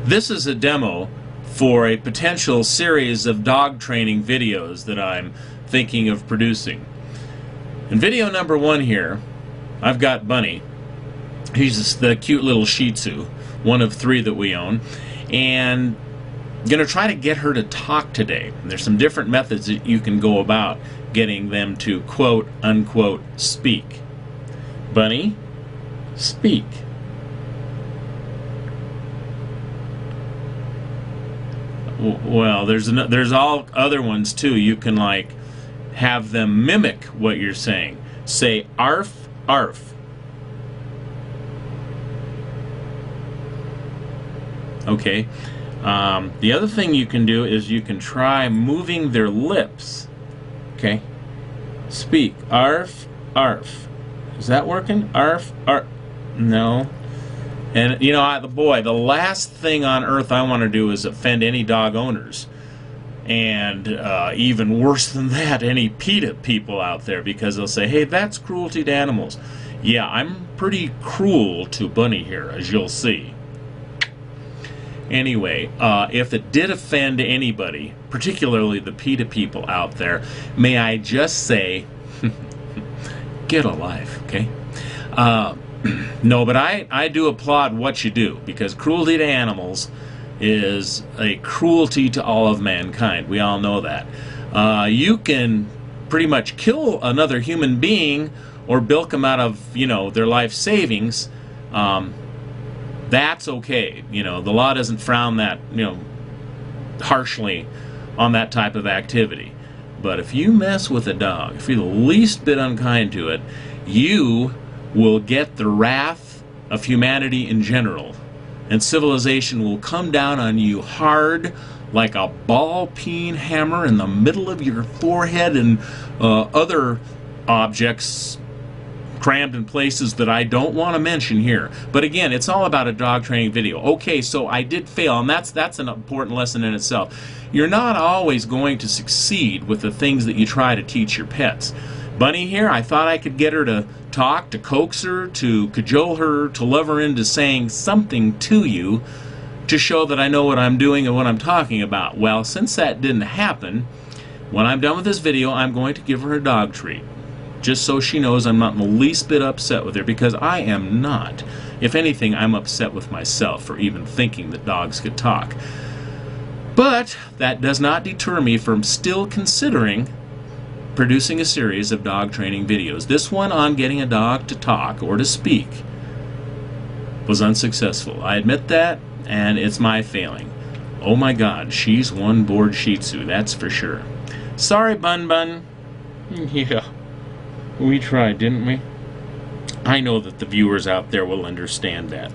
This is a demo for a potential series of dog training videos that I'm thinking of producing. In video number 1 here, I've got Bunny. He's the cute little Shih Tzu, one of 3 that we own, and I'm going to try to get her to talk today. There's some different methods that you can go about getting them to quote unquote speak. Bunny, speak. Well, there's all other ones too. You can like have them mimic what you're saying. Say arf, arf. Okay. The other thing you can do is you can try moving their lips. Okay. Speak. Arf, arf. Is that working? Arf, arf. No. And, you know, the last thing on earth I want to do is offend any dog owners. And even worse than that, any PETA people out there, because they'll say, hey, that's cruelty to animals. Yeah, I'm pretty cruel to Bunny here, as you'll see. Anyway, if it did offend anybody, particularly the PETA people out there, may I just say, get a life, okay? No, but I do applaud what you do, because cruelty to animals is a cruelty to all of mankind. We all know that. You can pretty much kill another human being or bilk them out of, you know, their life savings. That's okay. You know, the law doesn't frown that, you know, harshly on that type of activity. But if you mess with a dog, if you're the least bit unkind to it, you will get the wrath of humanity in general, and civilization will come down on you hard like a ball-peen hammer in the middle of your forehead, and other objects crammed in places that I don't want to mention here. But again, it's all about a dog training video. Okay, so I did fail, and that's an important lesson in itself. You're not always going to succeed with the things that you try to teach your pets. Bunny here, I thought I could get her to talk, to coax her, to cajole her, to love her into saying something to you, to show that I know what I'm doing and what I'm talking about. Well, since that didn't happen, when I'm done with this video, I'm going to give her a dog treat, just so she knows I'm not in the least bit upset with her, because I am not. If anything, I'm upset with myself for even thinking that dogs could talk. But that does not deter me from still considering producing a series of dog training videos. This one on getting a dog to talk or to speak was unsuccessful. I admit that, and it's my failing. Oh my God, she's one bored Shih Tzu, that's for sure. Sorry, Bun Bun. Yeah, we tried, didn't we? I know that the viewers out there will understand that.